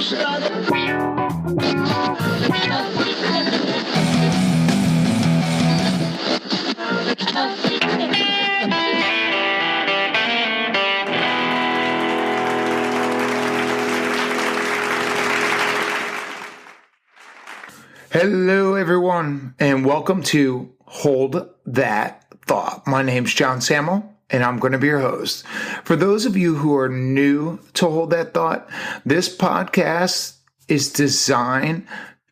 Hello, everyone, and welcome to Hold That Thought. My name's John Samuel, and I'm going to be your host. For those of you who are new to Hold That Thought, this podcast is designed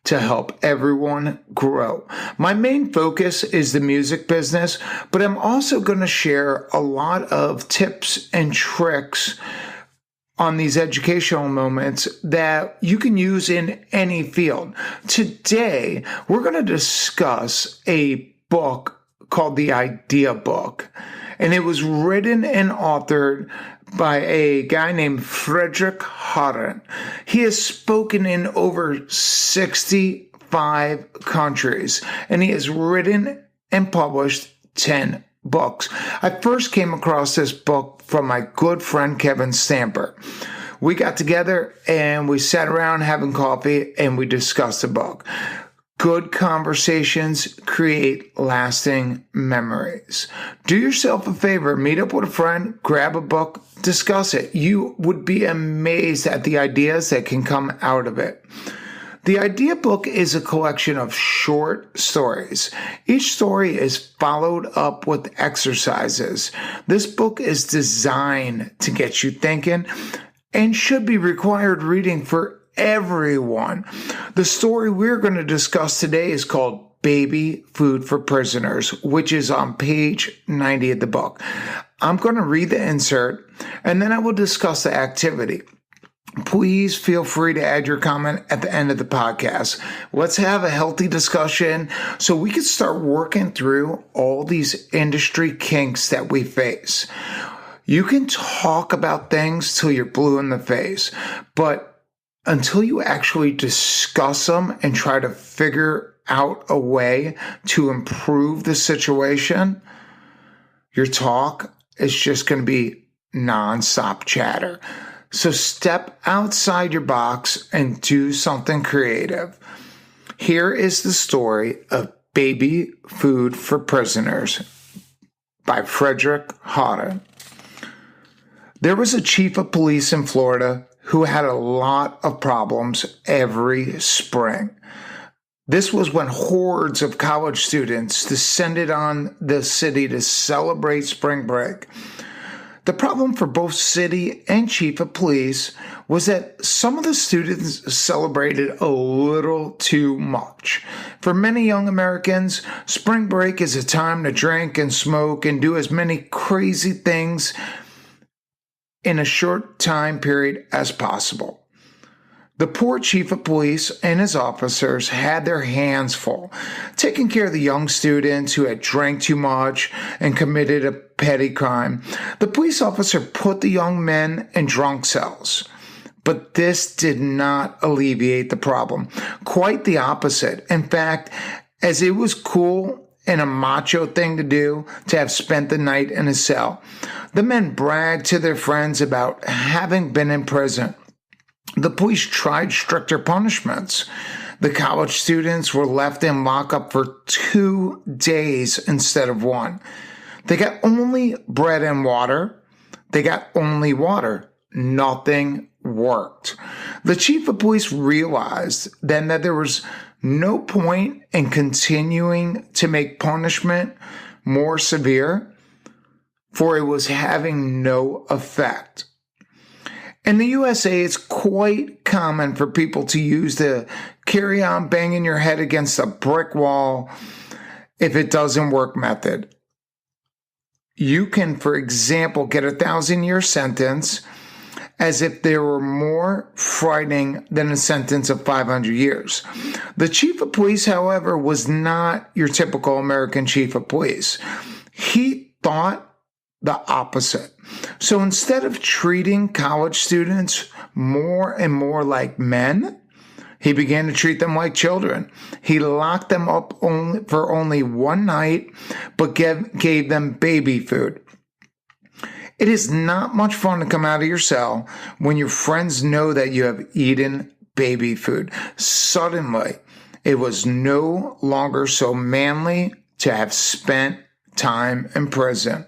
to help everyone grow. My main focus is the music business, but I'm also going to share a lot of tips and tricks on these educational moments that you can use in any field. Today, we're going to discuss a book called The Idea Book, and it was written and authored by a guy named Fredrik Haren. He has spoken in over 65 countries, and he has written and published 10 books. I first came across this book from my good friend Kevin Stamper. We got together and we sat around having coffee and we discussed the book. Good conversations create lasting memories. Do yourself a favor, meet up with a friend, grab a book, discuss it. You would be amazed at the ideas that can come out of it. The Idea Book is a collection of short stories. Each story is followed up with exercises. This book is designed to get you thinking and should be required reading for everyone. The story we're going to discuss today is called Baby Food for Prisoners, which is on page 90 of the book. I'm going to read the insert and then I will discuss the activity. Please feel free to add your comment at the end of the podcast. Let's have a healthy discussion so we can start working through all these industry kinks that we face. You can talk about things till you're blue in the face, but until you actually discuss them and try to figure out a way to improve the situation, your talk is just going to be nonstop chatter. So step outside your box and do something creative. Here is the story of Baby Food for Prisoners by Fredrik Haren. There was a chief of police in Florida who had a lot of problems every spring. This was when hordes of college students descended on the city to celebrate spring break. The problem for both city and chief of police was that some of the students celebrated a little too much. For many young Americans, spring break is a time to drink and smoke and do as many crazy things in a short time period as possible. The poor chief of police and his officers had their hands full, taking care of the young students who had drank too much and committed a petty crime. The police officer put the young men in drunk cells. But this did not alleviate the problem. Quite the opposite. In fact, as it was cool and a macho thing to do to have spent the night in a cell, the men bragged to their friends about having been in prison. The police tried stricter punishments. The college students were left in lockup for 2 days instead of 1. They got only bread and water. They got only water. Nothing worked. The chief of police realized then that there was no point in continuing to make punishment more severe, for it was having no effect. In the USA, it's quite common for people to use the carry on banging your head against a brick wall if it doesn't work method. You can, for example, get a 1,000-year sentence as if they were more frightening than a sentence of 500 years. The chief of police, however, was not your typical American chief of police. He thought the opposite. So instead of treating college students more and more like men, he began to treat them like children. He locked them up for only one night, but gave them baby food. It is not much fun to come out of your cell when your friends know that you have eaten baby food. Suddenly, it was no longer so manly to have spent time in prison.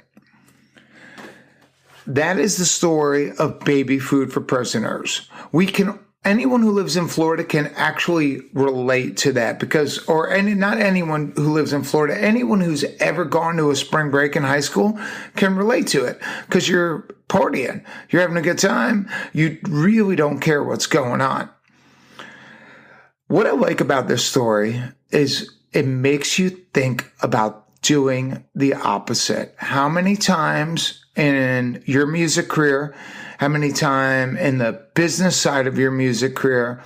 That is the story of baby food for prisoners. Anyone who lives in Florida can actually relate to that not anyone who lives in Florida, anyone who's ever gone to a spring break in high school can relate to it because you're partying, you're having a good time, you really don't care what's going on. What I like about this story is it makes you think about doing the opposite. How many times in your music career, how many times in the business side of your music career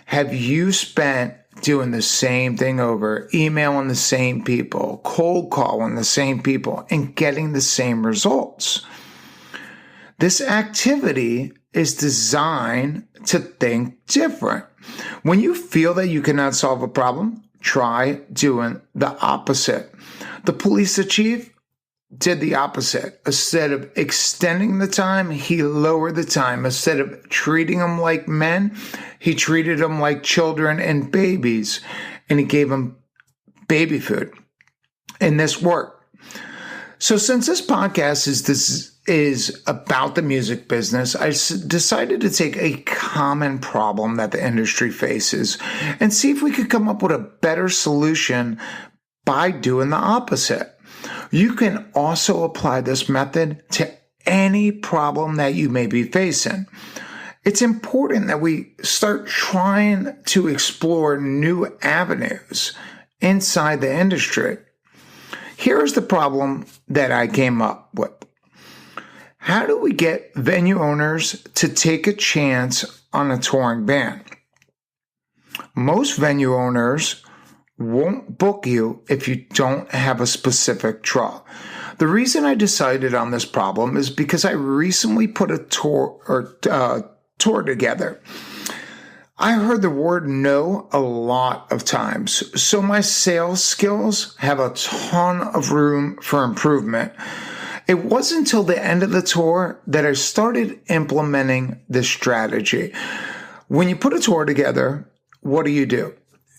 have you spent doing the same thing over, emailing the same people, cold calling the same people, and getting the same results? This activity is designed to think different. When you feel that you cannot solve a problem, try doing the opposite. The police chief did the opposite. Instead of extending the time, he lowered the time. Instead of treating them like men, he treated them like children and babies, and he gave them baby food. And this worked. So since this podcast is about the music business, I decided to take a common problem that the industry faces and see if we could come up with a better solution by doing the opposite. You can also apply this method to any problem that you may be facing. It's important that we start trying to explore new avenues inside the industry. Here's the problem that I came up with. How do we get venue owners to take a chance on a touring band? Most venue owners won't book you if you don't have a specific draw. The reason I decided on this problem is because I recently put a tour together. I heard the word no a lot of times, so my sales skills have a ton of room for improvement. It wasn't until the end of the tour that I started implementing this strategy. When you put a tour together, what do?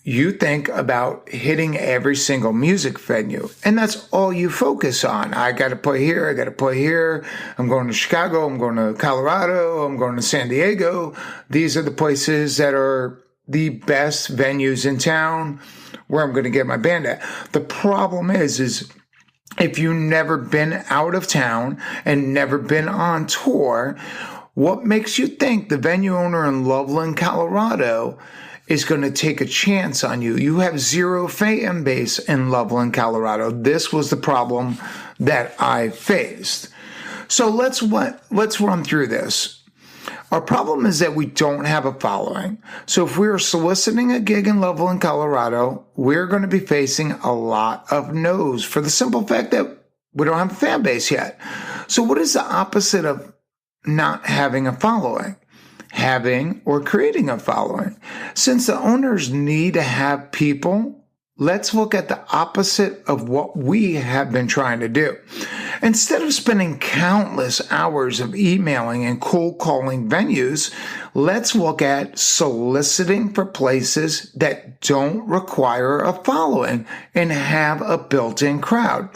You think about hitting every single music venue, and that's all you focus on. I got to play here. I got to play here. I'm going to Chicago. I'm going to Colorado. I'm going to San Diego. These are the places that are the best venues in town where I'm going to get my band at. The problem is if you've never been out of town and never been on tour, what makes you think the venue owner in Loveland, Colorado is going to take a chance on you? You have zero fan base in Loveland, Colorado. This was the problem that I faced. So let's run through this. Our problem is that we don't have a following. So if we're soliciting a gig in Loveland, Colorado, we're going to be facing a lot of no's for the simple fact that we don't have a fan base yet. So what is the opposite of not having a following? Having or creating a following. Since the owners need to have people, let's look at the opposite of what we have been trying to do. Instead of spending countless hours of emailing and cold calling venues, let's look at soliciting for places that don't require a following and have a built-in crowd.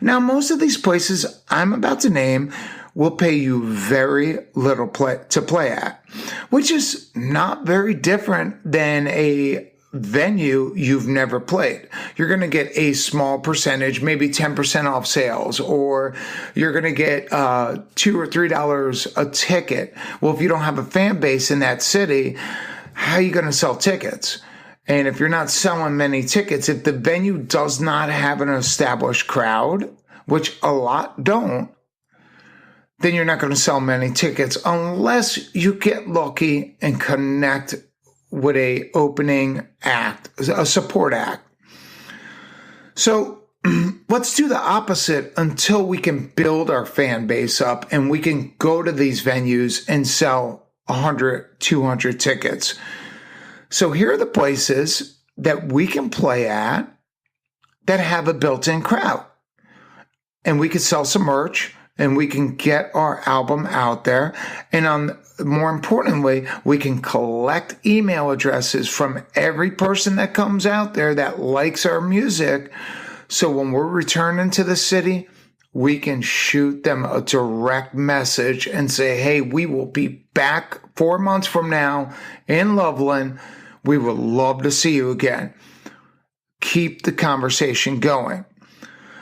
Now, most of these places I'm about to name will pay you very little to play at, which is not very different than a venue you've never played. You're going to get a small percentage, maybe 10% off sales, or you're going to get $2 or $3 a ticket. Well, if you don't have a fan base in that city, how are you going to sell tickets? And if you're not selling many tickets, if the venue does not have an established crowd, which a lot don't, then you're not going to sell many tickets unless you get lucky and connect with a opening act, a support act. So let's do the opposite until we can build our fan base up and we can go to these venues and sell 100, 200 tickets. So here are the places that we can play at that have a built-in crowd. And we can sell some merch, and we can get our album out there. And on more importantly, we can collect email addresses from every person that comes out there that likes our music. So when we're returning to the city, we can shoot them a direct message and say, hey, we will be back 4 months from now in Loveland. We would love to see you again. Keep the conversation going.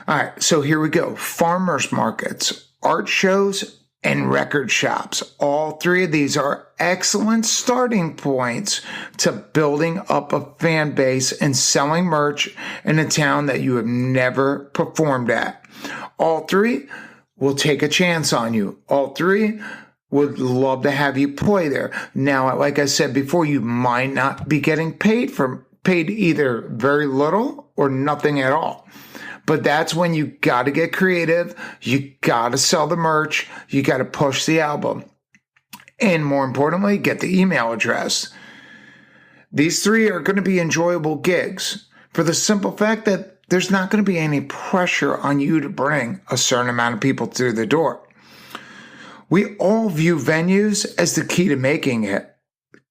All right, so here we go. Farmers markets, art shows, and record shops. All three of these are excellent starting points to building up a fan base and selling merch in a town that you have never performed at. All three will take a chance on you. All three would love to have you play there. Now, like I said before, you might not be getting paid either very little or nothing at all. But that's when you got to get creative. You got to sell the merch. You got to push the album. And more importantly, get the email address. These three are going to be enjoyable gigs for the simple fact that there's not going to be any pressure on you to bring a certain amount of people through the door. We all view venues as the key to making it.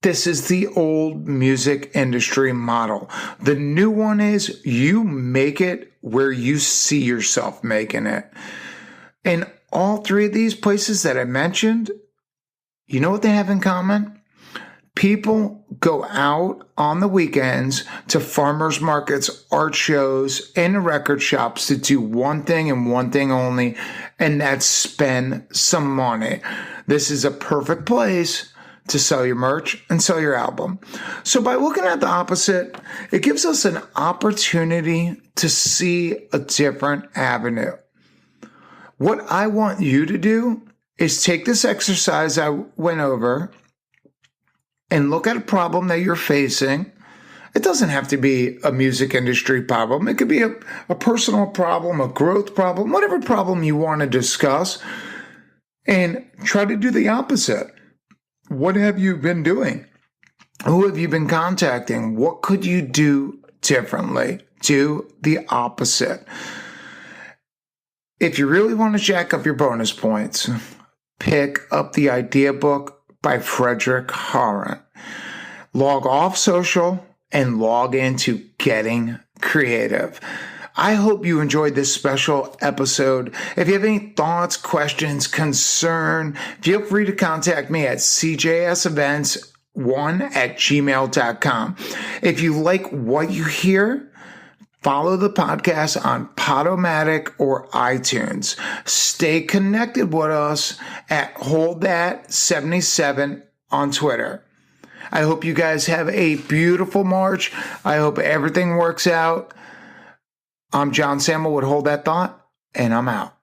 This is the old music industry model. The new one is you make it where you see yourself making it. And all three of these places that I mentioned, you know what they have in common? People go out on the weekends to farmers markets, art shows, and record shops to do one thing and one thing only, and that's spend some money. This is a perfect place to sell your merch and sell your album. So by looking at the opposite, it gives us an opportunity to see a different avenue. What I want you to do is take this exercise I went over and look at a problem that you're facing. It doesn't have to be a music industry problem. It could be a personal problem, a growth problem, whatever problem you want to discuss, and try to do the opposite. What have you been doing? Who have you been contacting? What could you do differently? Do the opposite. If you really want to jack up your bonus points, pick up the idea book by Fredrik Haren. Log off social and log into Getting Creative. I hope you enjoyed this special episode. If you have any thoughts, questions, concern, feel free to contact me at cjsevents1@gmail.com. If you like what you hear, follow the podcast on Podomatic or iTunes. Stay connected with us at HoldThat77 on Twitter. I hope you guys have a beautiful March. I hope everything works out. I'm John Samuel with Hold That Thought, and I'm out.